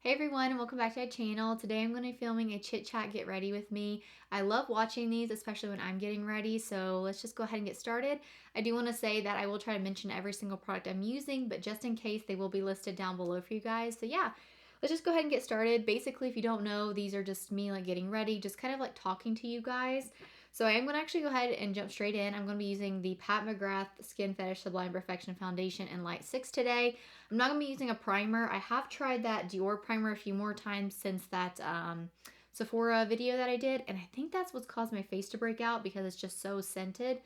Hey everyone, and welcome back to my channel. Today I'm going to be filming a chit chat get ready with me. I love watching these, especially when I'm getting ready, so let's just go ahead and get started. I do want to say that I will try to mention every single product I'm using, but just in case, they will be listed down below for you guys. So yeah, let's just go ahead and get started. Basically, if you don't know, these are just me like getting ready, just kind of like talking to you guys. So I am going to actually go ahead and jump straight in. I'm going to be using the Pat McGrath Skin Fetish Sublime Perfection Foundation in Light 6 today. I'm not going to be using a primer. I have tried that Dior primer a few more times since that Sephora video that I did, and I think that's what's caused my face to break out because it's just so scented.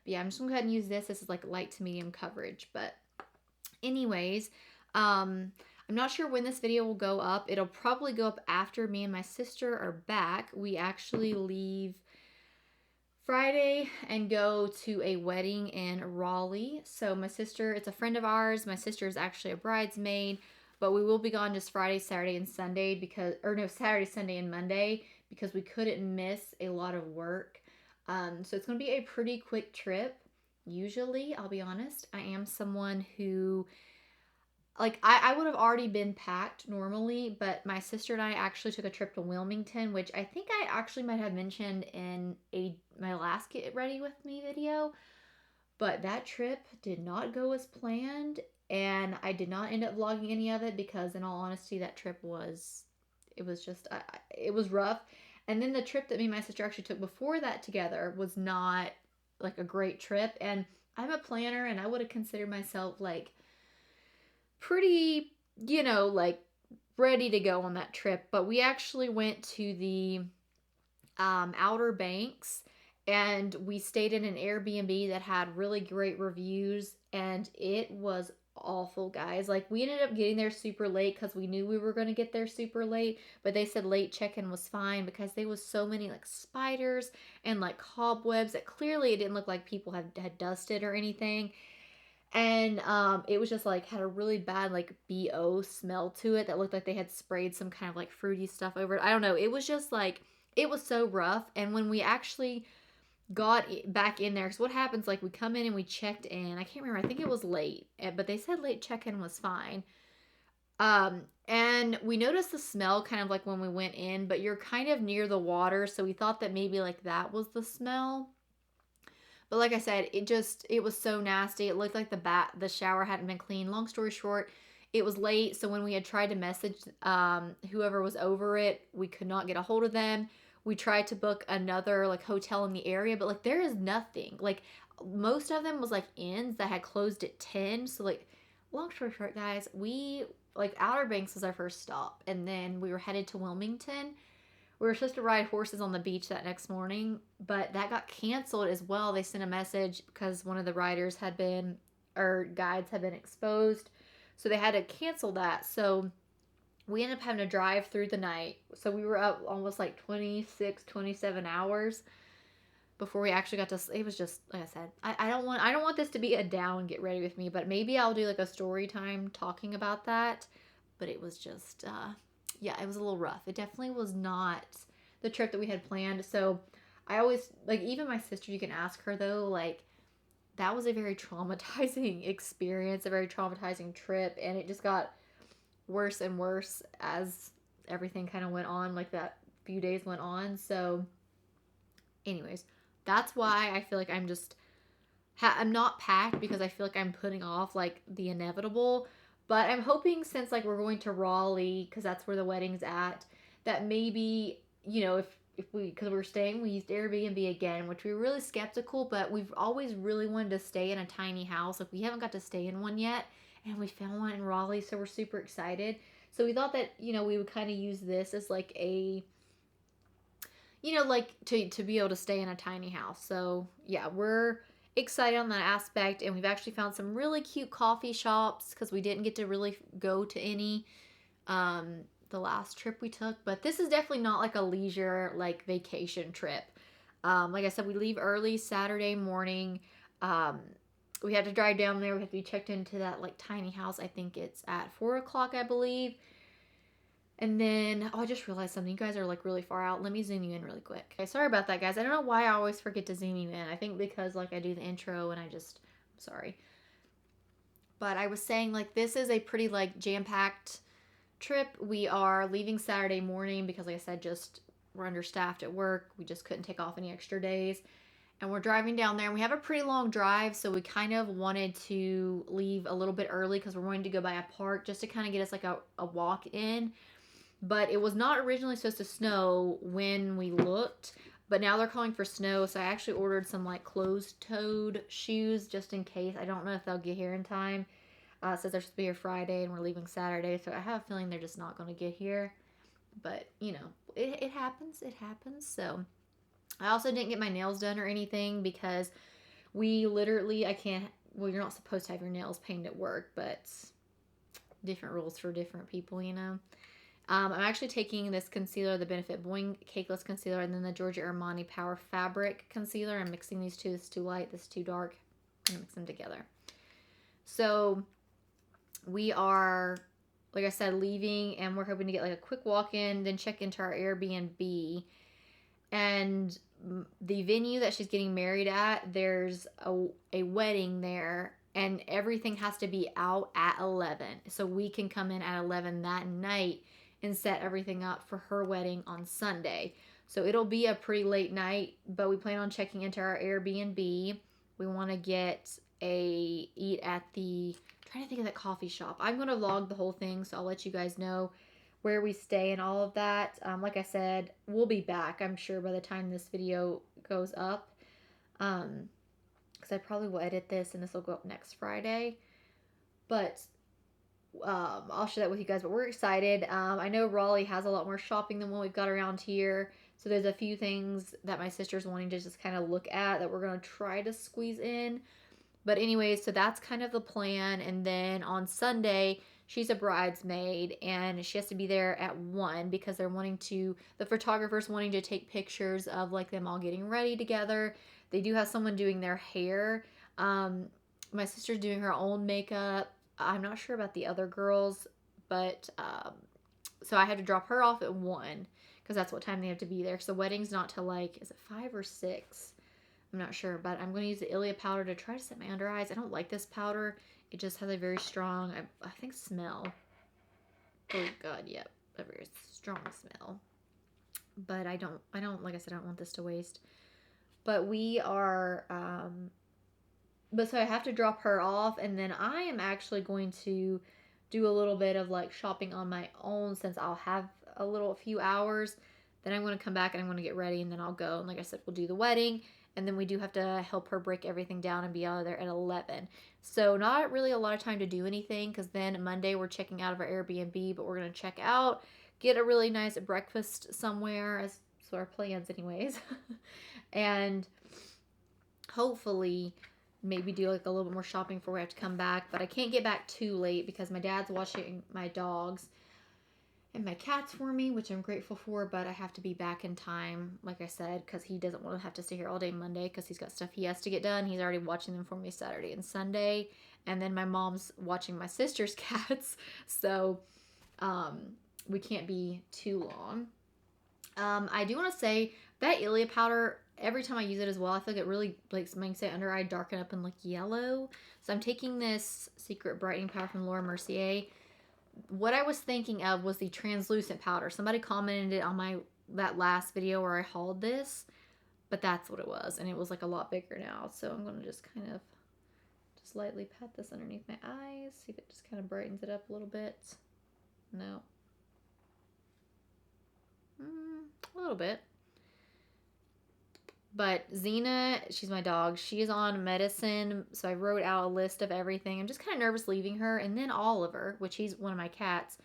But yeah, I'm just going to go ahead and use this. This is like light to medium coverage. But anyways, I'm not sure when this video will go up. It'll probably go up after me and my sister are back. We actually leave Friday and go to a wedding in Raleigh. So my sister, it's a friend of ours. My sister is actually a bridesmaid, but we will be gone just Friday, Saturday, and Sunday because, or no, Saturday, Sunday, and Monday because we couldn't miss a lot of work. So it's going to be a pretty quick trip. Usually, I'll be honest, I am someone who, like, I would have already been packed normally, but my sister and I actually took a trip to Wilmington, which I think I actually might have mentioned in my last Get Ready With Me video. But that trip did not go as planned, and I did not end up vlogging any of it because, in all honesty, that trip was, it was just, it was rough. And then the trip that me and my sister actually took before that together was not, like, a great trip. And I'm a planner, and I would have considered myself, like, pretty, like ready to go on that trip. But we actually went to the Outer Banks and we stayed in an Airbnb that had really great reviews, and it was awful, guys. Like, we ended up getting there super late because we knew we were going to get there super late, but they said late check-in was fine because there was so many like spiders and like cobwebs that clearly it didn't look like people had dusted or anything. And it was just like had a really bad like BO smell to it that looked like they had sprayed some kind of like fruity stuff over it. I don't know. It was just like, it was so rough. And when we actually got back in there, because what happens, like, we come in and we checked in. I can't remember. I think it was late, but they said late check-in was fine. And we noticed the smell kind of like when we went in, but you're kind of near the water, so we thought that maybe like that was the smell. But like I said, it was so nasty. It looked like the shower hadn't been cleaned. Long story short, it was late, so when we had tried to message whoever was over it, we could not get a hold of them. We tried to book another like hotel in the area, but like there is nothing. Like, most of them was like inns that had closed at 10. So like, long story short, guys, we like Outer Banks was our first stop, and then we were headed to Wilmington. We were supposed to ride horses on the beach that next morning, but that got canceled as well. They sent a message because one of the riders had been, or guides had been exposed. So they had to cancel that. So we ended up having to drive through the night. So we were up almost like 26, 27 hours before we actually got to, it was just, like I said, I don't want this to be a down Get Ready With Me, but maybe I'll do like a story time talking about that. But it was just, yeah, it was a little rough. It definitely was not the trip that we had planned. So I always, like, even my sister, you can ask her though, like, that was a very traumatizing experience, a very traumatizing trip. And it just got worse and worse as everything kind of went on, like that few days went on. So anyways, that's why I feel like I'm not packed because I feel like I'm putting off like the inevitable. But I'm hoping, since like we're going to Raleigh because that's where the wedding's at, that maybe, if we, because we're staying, we used Airbnb again, which we were really skeptical, but we've always really wanted to stay in a tiny house. Like, we haven't got to stay in one yet, and we found one in Raleigh, so we're super excited. So we thought that, we would kind of use this as like a, like to be able to stay in a tiny house. So yeah, we're excited on that aspect, and we've actually found some really cute coffee shops because we didn't get to really go to any the last trip we took. But this is definitely not like a leisure like vacation trip. Like I said, we leave early Saturday morning. We had to drive down there. We had to be checked into that like tiny house. I think it's at 4 o'clock, I believe. And then, oh, I just realized something. You guys are like really far out. Let me zoom you in really quick. Okay, sorry about that, guys. I don't know why I always forget to zoom you in. I think because like I do the intro and I'm sorry. But I was saying, like, this is a pretty like jam-packed trip. We are leaving Saturday morning because, like I said, just we're understaffed at work. We just couldn't take off any extra days. And we're driving down there, and we have a pretty long drive, so we kind of wanted to leave a little bit early because we're going to go by a park just to kind of get us like a walk in. But it was not originally supposed to snow when we looked, but now they're calling for snow, so I actually ordered some like closed-toed shoes just in case. I don't know if they'll get here in time. It says they're supposed to be here Friday, and we're leaving Saturday, so I have a feeling they're just not going to get here. But, you know, it happens. It happens. So I also didn't get my nails done or anything because we literally, I can't, well, you're not supposed to have your nails painted at work, but different rules for different people, you know. I'm actually taking this concealer, the Benefit Boi-ing Cakeless Concealer, and then the Giorgio Armani Power Fabric Concealer. I'm mixing these two. This is too light, this is too dark. I'm going to mix them together. So we are, like I said, leaving, and we're hoping to get like a quick walk-in, then check into our Airbnb. And the venue that she's getting married at, there's a wedding there, and everything has to be out at 11. So we can come in at 11 that night and set everything up for her wedding on Sunday. So it'll be a pretty late night, but we plan on checking into our Airbnb. We want to eat at the, I'm trying to think of that coffee shop. I'm going to vlog the whole thing, so I'll let you guys know where we stay and all of that. Like I said, we'll be back, I'm sure, by the time this video goes up. Because I probably will edit this, and this will go up next Friday. But I'll share that with you guys. But we're excited. I know Raleigh has a lot more shopping than what we've got around here. So there's a few things that my sister's wanting to just kind of look at that we're going to try to squeeze in. But anyways, so that's kind of the plan. And then on Sunday, she's a bridesmaid, and she has to be there at 1 because they're wanting to, the photographer's wanting to take pictures of like them all getting ready together. They do have someone doing their hair. My sister's doing her own makeup. I'm not sure about the other girls, but so I had to drop her off at 1 because that's what time they have to be there. Because the wedding's not till like, is it 5 or 6? I'm not sure, but I'm going to use the Ilia powder to try to set my under eyes. I don't like this powder. It just has a very strong, I think, smell. Oh God, yep, a very strong smell. But I don't, like I said, I don't want this to waste. But we are, but so I have to drop her off, and then I am actually going to do a little bit of like shopping on my own since I'll have a few hours. Then I'm going to come back and I'm going to get ready, and then I'll go. And like I said, we'll do the wedding. And then we do have to help her break everything down and be out of there at 11. So not really a lot of time to do anything, because then Monday we're checking out of our Airbnb, but we're going to check out, get a really nice breakfast somewhere, as so our plans anyways. And hopefully maybe do like a little bit more shopping before we have to come back. But I can't get back too late because my dad's watching my dogs and my cats for me, which I'm grateful for, but I have to be back in time, like I said, because he doesn't want to have to stay here all day Monday because he's got stuff he has to get done. He's already watching them for me Saturday and Sunday, and then my mom's watching my sister's cats, so we can't be too long. I do want to say that Ilia powder, every time I use it as well, I feel like it really makes my under eye darken up and look yellow. So I'm taking this Secret Brightening powder from Mercier. What I was thinking of was the translucent powder. Somebody commented it on that last video where I hauled this, but that's what it was, and it was like a lot bigger now. So I'm going to just kind of just lightly pat this underneath my eyes, see if it just kind of brightens it up a little bit. No. A little bit. But Xena, she's my dog, she is on medicine, so I wrote out a list of everything. I'm just kind of nervous leaving her. And then Oliver, which he's one of my cats,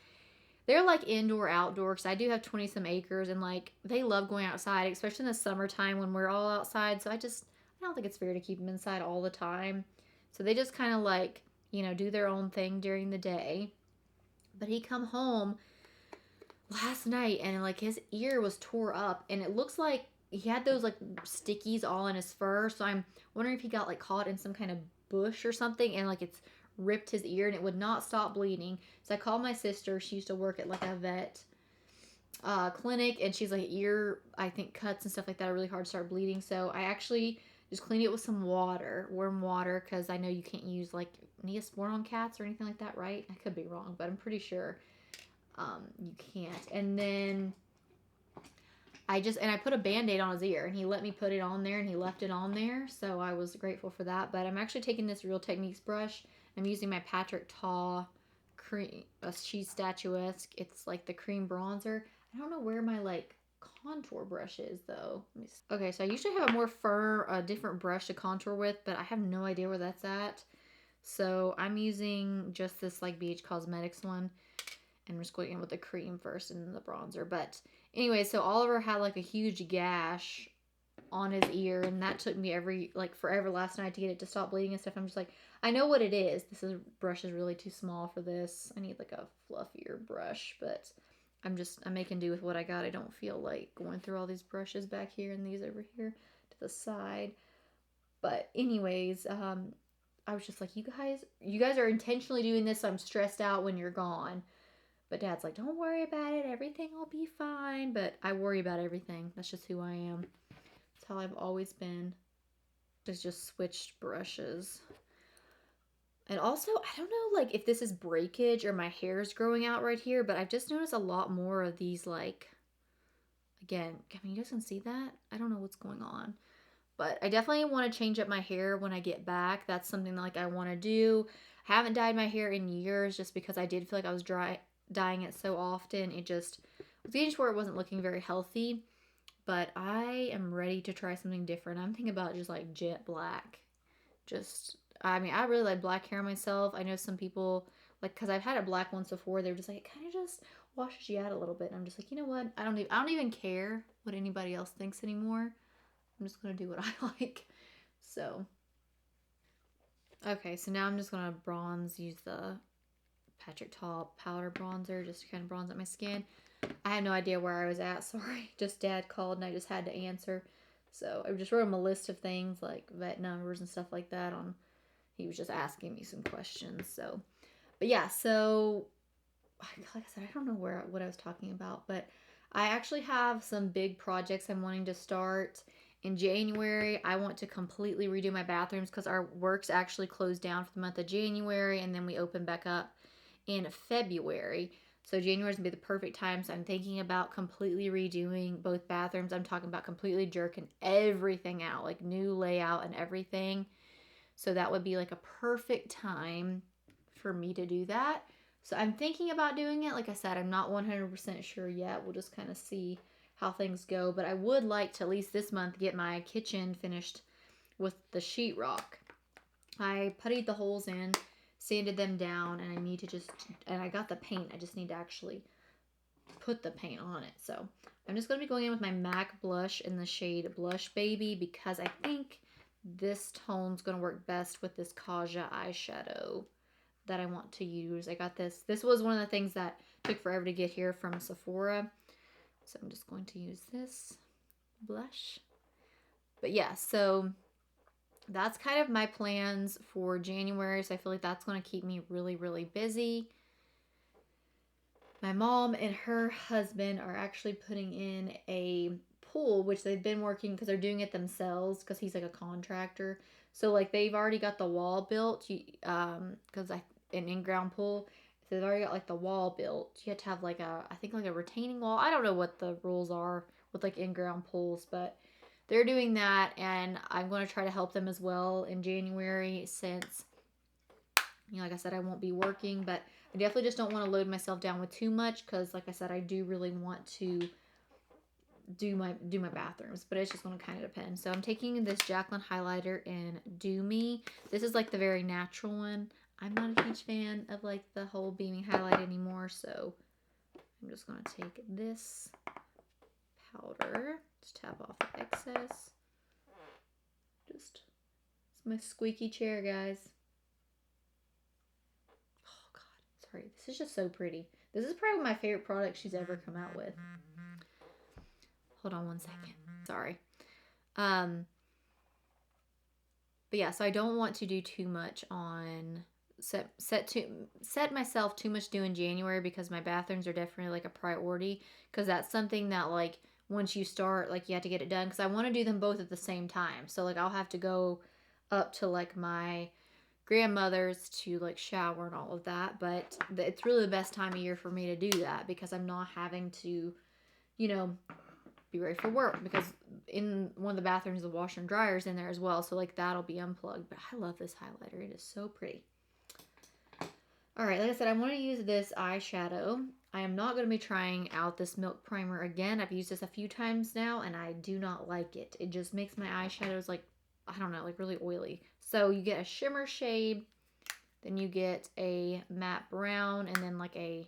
they're like indoor, outdoor, because I do have 20-some acres, and like they love going outside, especially in the summertime when we're all outside. So I don't think it's fair to keep them inside all the time. So they just kind of like, you know, do their own thing during the day. But he come home last night, and like his ear was tore up, and it looks like he had those like stickies all in his fur. So I'm wondering if he got like caught in some kind of bush or something, and like it's ripped his ear, and it would not stop bleeding. So I called my sister. She used to work at like a vet clinic, and she's like, ear, I think cuts and stuff like that are really hard to start bleeding. So I actually just cleaned it with some water, warm water, because I know you can't use like Neosporin on cats or anything like that, right? I could be wrong, but I'm pretty sure. you can't. And then I put a Band-Aid on his ear, and he let me put it on there, and he left it on there, so I was grateful for that. But I'm actually taking this Real Techniques brush. I'm using my Patrick Ta cream, she's Statuesque. It's like the cream bronzer. I don't know where my like contour brush is though. Okay, so I usually have a more firm, different brush to contour with, but I have no idea where that's at. So I'm using just this like BH Cosmetics one, and I'm just going in with the cream first and then the bronzer. But anyway, so Oliver had like a huge gash on his ear, and that took me forever last night to get it to stop bleeding and stuff. I'm just like, I know what it is. Brush is really too small for this. I need like a fluffier brush, but I'm making do with what I got. I don't feel like going through all these brushes back here and these over here to the side. But anyways, I was just like, you guys are intentionally doing this, so I'm stressed out when you're gone. But Dad's like, don't worry about it. Everything will be fine. But I worry about everything. That's just who I am. That's how I've always been. Just switched brushes. And also, I don't know like if this is breakage or my hair's growing out right here, but I've just noticed a lot more of these like, again, I mean, you guys can see that? I don't know what's going on. But I definitely want to change up my hair when I get back. That's something that, like I want to do. I haven't dyed my hair in years just because I did feel like I was dyeing it so often. It just was getting to where it wasn't looking very healthy. But I am ready to try something different. I'm thinking about just like jet black. I mean, I really like black hair myself. I know some people, like, because I've had a black once before, they were just like, it kind of just washes you out a little bit. And I'm just like, you know what? I don't even care what anybody else thinks anymore. I'm just going to do what I like. So, okay, so now I'm just going to use the Patrick Ta powder bronzer just to kind of bronze up my skin. I had no idea where I was at, sorry. Just Dad called and I just had to answer. So I just wrote him a list of things like vet numbers and stuff like that. He was just asking me some questions. So, but yeah, so like I said, I don't know what I was talking about, but I actually have some big projects I'm wanting to start. In January, I want to completely redo my bathrooms because our works actually closed down for the month of January, and then we open back up in February. So January is going to be the perfect time. So I'm thinking about completely redoing both bathrooms. I'm talking about completely jerking everything out, like new layout and everything. So that would be like a perfect time for me to do that. So I'm thinking about doing it. Like I said, I'm not 100% sure yet. We'll just kind of see how things go. But I would like to, at least this month, get my kitchen finished with the sheetrock. I puttied the holes in, sanded them down, and I got the paint. I just need to actually put the paint on it. So I'm just going to be going in with my MAC blush in the shade Blushbaby because I think this tone's going to work best with this Kaja eyeshadow that I want to use. I got this. This was one of the things that took forever to get here from Sephora. So I'm just going to use this blush. But yeah, so that's kind of my plans for January. So I feel like that's going to keep me really, really busy. My mom and her husband are actually putting in a pool, which they've been working because they're doing it themselves because he's like a contractor. So like they've already got the wall built because an in-ground pool. So they've already got like the wall built. You have to have like I think like a retaining wall. I don't know what the rules are with like in-ground pools, but they're doing that, and I'm going to try to help them as well in January since, like I said, I won't be working, but I definitely just don't want to load myself down with too much because, like I said, I do really want to do my bathrooms, but it's just going to kind of depend. So I'm taking this Jaclyn highlighter in Do Me. This is like the very natural one. I'm not a huge fan of like the whole beaming highlight anymore, so I'm just going to take this powder, just tap off the excess. It's my squeaky chair, guys. Oh God, sorry. This is just so pretty. This is probably my favorite product she's ever come out with. Hold on one second. Sorry. But yeah, so I don't want to do too much on set myself too much due in January because my bathrooms are definitely like a priority because that's something that like once you start, like you have to get it done because I want to do them both at the same time. So like I'll have to go up to like my grandmother's to like shower and all of that, but it's really the best time of year for me to do that because I'm not having to, you know, be ready for work, because in one of the bathrooms the washer and dryer's in there as well, so like that'll be unplugged. But I love this highlighter. It is so pretty. All right, like I said, I want to use this eyeshadow. I am not going to be trying out this Milk Primer again. I've used this a few times now, and I do not like it. It just makes my eyeshadows like, I don't know, like really oily. So you get a shimmer shade, then you get a matte brown, and then like a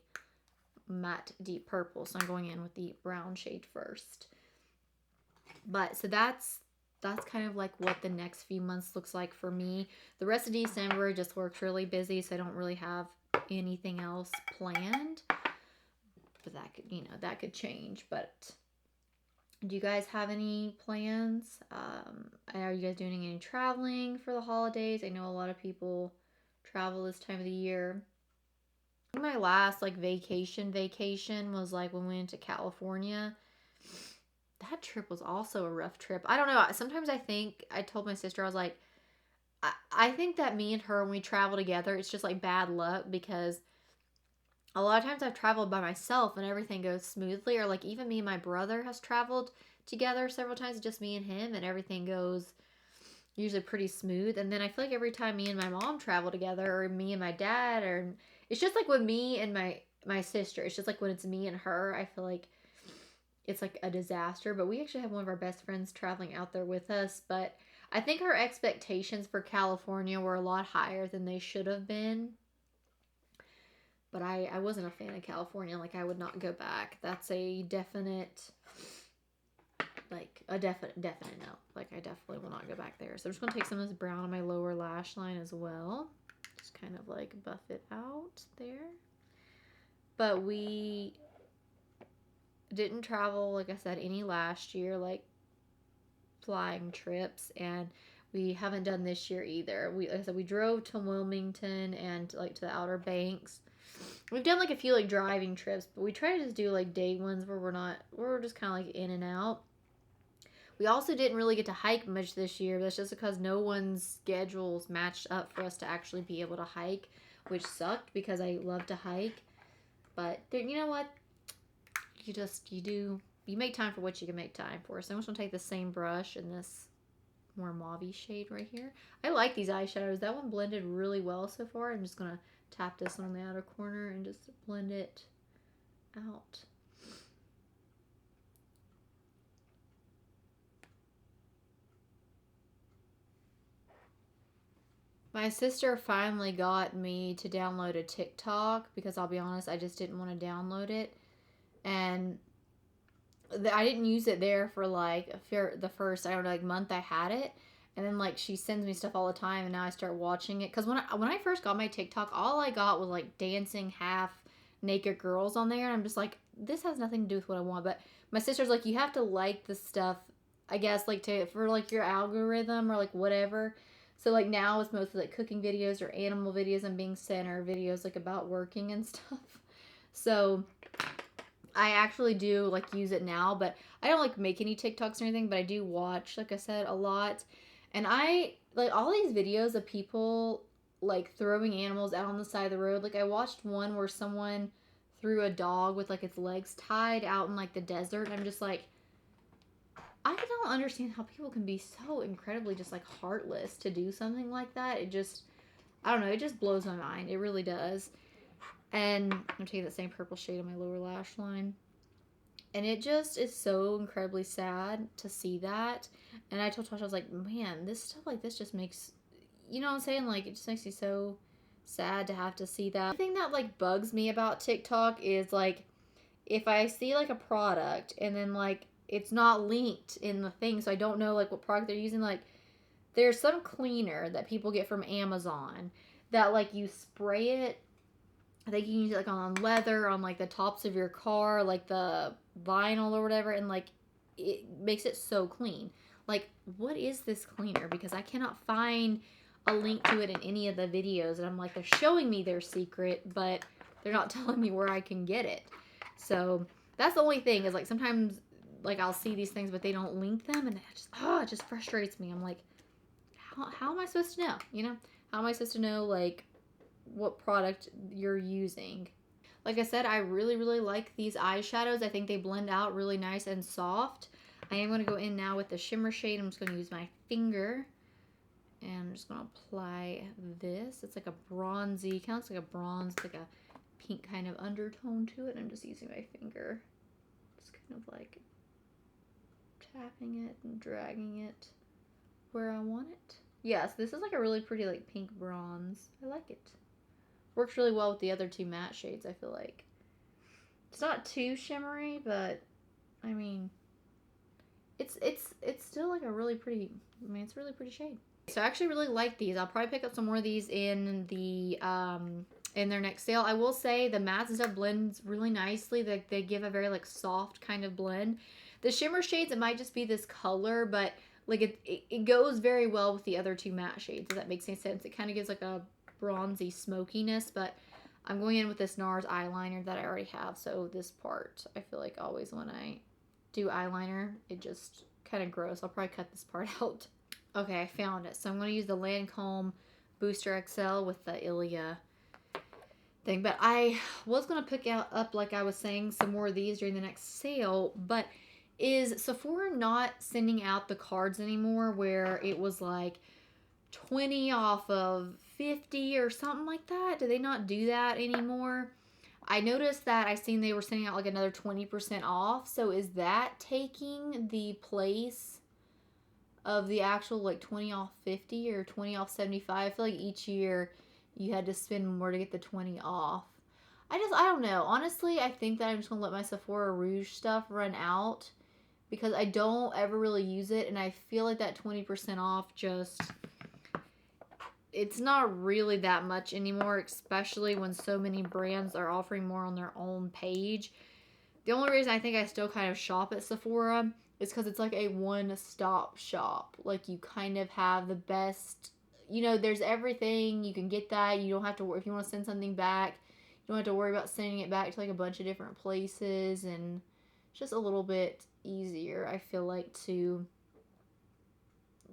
matte deep purple. So I'm going in with the brown shade first. But so that's kind of like what the next few months looks like for me. The rest of December just works really busy, so I don't really have anything else planned. But that could, you know, that could change. But do you guys have any plans? Are you guys doing any traveling for the holidays? I know a lot of people travel this time of the year. My last like vacation was like when we went to California. That trip was also a rough trip. I don't know. Sometimes I think, I told my sister, I was like, I think that me and her, when we travel together, it's just like bad luck, because a lot of times I've traveled by myself and everything goes smoothly, or like even me and my brother has traveled together several times, just me and him, and everything goes usually pretty smooth. And then I feel like every time me and my mom travel together, or me and my dad, or it's just like with me and my sister, it's just like when it's me and her, I feel like it's like a disaster. But we actually have one of our best friends traveling out there with us, but I think our expectations for California were a lot higher than they should have been. But I wasn't a fan of California. Like, I would not go back. That's a definite, like, a definite no. Like, I definitely will not go back there. So I'm just going to take some of this brown on my lower lash line as well. Just kind of, like, buff it out there. But we didn't travel, like I said, any last year, like, flying trips. And we haven't done this year either. Like I said, we drove to Wilmington and, like, to the Outer Banks. We've done like a few like driving trips, but we try to just do like day ones where we're just kind of like in and out. We also didn't really get to hike much this year. That's just because no one's schedules matched up for us to actually be able to hike, which sucked because I love to hike. But you know what? You make time for what you can make time for. So I'm just gonna take the same brush in this more mauve-y shade right here. I like these eyeshadows. That one blended really well so far. I'm just gonna tap this on the outer corner and just blend it out. My sister finally got me to download a TikTok, because I'll be honest, I just didn't want to download it. And I didn't use it there for like the first, I don't know, like month I had it. And then, like, she sends me stuff all the time, and now I start watching it. Because when I first got my TikTok, all I got was, like, dancing half-naked girls on there. And I'm just like, this has nothing to do with what I want. But my sister's like, you have to like the stuff, I guess, like, for, like, your algorithm or, like, whatever. So, like, now it's mostly, like, cooking videos or animal videos I'm being sent, or videos, like, about working and stuff. So I actually do, like, use it now. But I don't, like, make any TikToks or anything. But I do watch, like I said, a lot. And I, like, all these videos of people, like, throwing animals out on the side of the road. Like, I watched one where someone threw a dog with, like, its legs tied out in, like, the desert. And I'm just like, I don't understand how people can be so incredibly just, like, heartless to do something like that. It just, I don't know, it just blows my mind. It really does. And I'm taking the same purple shade on my lower lash line. And it just is so incredibly sad to see that. And I told Tasha, I was like, man, this stuff like this just makes, you know what I'm saying? Like, it just makes me so sad to have to see that. The thing that, like, bugs me about TikTok is, like, if I see, like, a product and then, like, it's not linked in the thing, so I don't know, like, what product they're using. Like, there's some cleaner that people get from Amazon that, like, you spray it. I think you can use it, like, on leather, on, like, the tops of your car, like, the vinyl or whatever, and, like, it makes it so clean. Like, what is this cleaner? Because I cannot find a link to it in any of the videos, and I'm like, they're showing me their secret, but they're not telling me where I can get it. So that's the only thing, is, like, sometimes, like, I'll see these things, but they don't link them, and it just frustrates me. I'm like, how am I supposed to know, you know? How am I supposed to know, like, what product you're using? Like I said, I really, really like these eyeshadows. I think they blend out really nice and soft. I am going to go in now with the shimmer shade. I'm just going to use my finger. And I'm just going to apply this. It's like a bronzy, kind of looks like a bronze, like a pink kind of undertone to it. I'm just using my finger. Just kind of like tapping it and dragging it where I want it. Yes, this is like a really pretty like pink bronze. I like it. Works really well with the other two matte shades, I feel like. It's not too shimmery, but I mean, it's still like a really pretty, I mean, it's a really pretty shade. So I actually really like these. I'll probably pick up some more of these in the in their next sale. I will say the mattes and stuff blends really nicely. They give a very like soft kind of blend. The shimmer shades, it might just be this color, but like it goes very well with the other two matte shades, if that makes any sense. It kind of gives like a bronzy smokiness, but I'm going in with this Nars eyeliner that I already have. So this part, I feel like always when I do eyeliner, it just kind of gross. I'll probably cut this part out. Okay, I found it. So I'm going to use the Lancome Booster XL with the Ilia thing. But I was going to pick up, like I was saying, some more of these during the next sale. But is Sephora not sending out the cards anymore where it was like 20 off of 50 or something like that? Do they not do that anymore? I noticed that I seen they were sending out like another 20% off. So is that taking the place of the actual like 20 off 50 or 20 off 75? I feel like each year you had to spend more to get the 20 off. I don't know. Honestly, I think that I'm just gonna let my Sephora Rouge stuff run out because I don't ever really use it, and I feel like that 20% off just, it's not really that much anymore, especially when so many brands are offering more on their own page. The only reason I think I still kind of shop at Sephora is because it's like a one-stop shop. Like, you kind of have the best, you know, there's everything. You can get that. You don't have to worry. If you want to send something back, you don't have to worry about sending it back to like a bunch of different places. And it's just a little bit easier, I feel like, to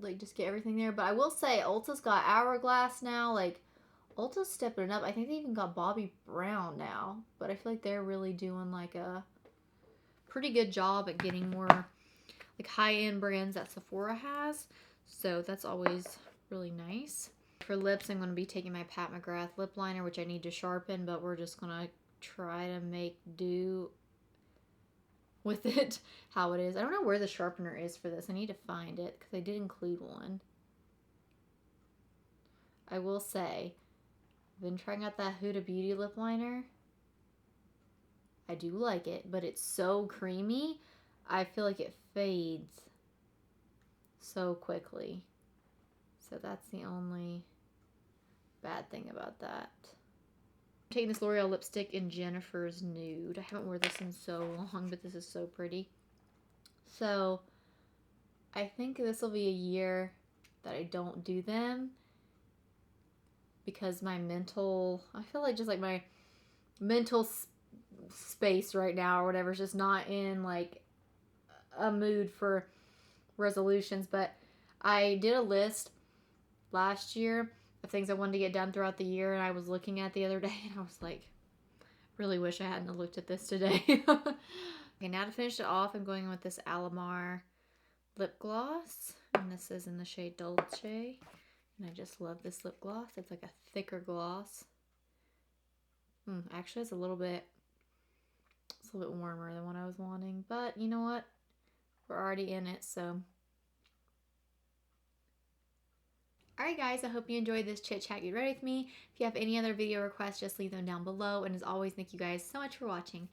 like just get everything there. But I will say Ulta's got Hourglass now. Like, Ulta's stepping it up. I think they even got Bobbi Brown now. But I feel like they're really doing like a pretty good job at getting more like high-end brands that Sephora has. So that's always really nice. For lips, I'm going to be taking my Pat McGrath lip liner, which I need to sharpen, but we're just going to try to make do with it how it is. I don't know where the sharpener is for this. I need to find it because I did include one. I will say, I've been trying out that Huda Beauty lip liner. I do like it, but it's so creamy. I feel like it fades so quickly. So that's the only bad thing about that. I'm taking this L'Oreal lipstick in Jennifer's Nude. I haven't worn this in so long, but this is so pretty. So I think this will be a year that I don't do them because my mental, I feel like just like my mental space right now or whatever is just not in like a mood for resolutions. But I did a list last year of things I wanted to get done throughout the year, and I was looking at the other day and I was like, really wish I hadn't looked at this today. Okay, now to finish it off, I'm going with this Alamar lip gloss, and this is in the shade Dulce, and I just love this lip gloss. It's like a thicker gloss. Actually it's a little bit warmer than what I was wanting, but you know what? We're already in it, so. Alright guys, I hope you enjoyed this chit chat. Get ready with me. If you have any other video requests, just leave them down below. And as always, thank you guys so much for watching.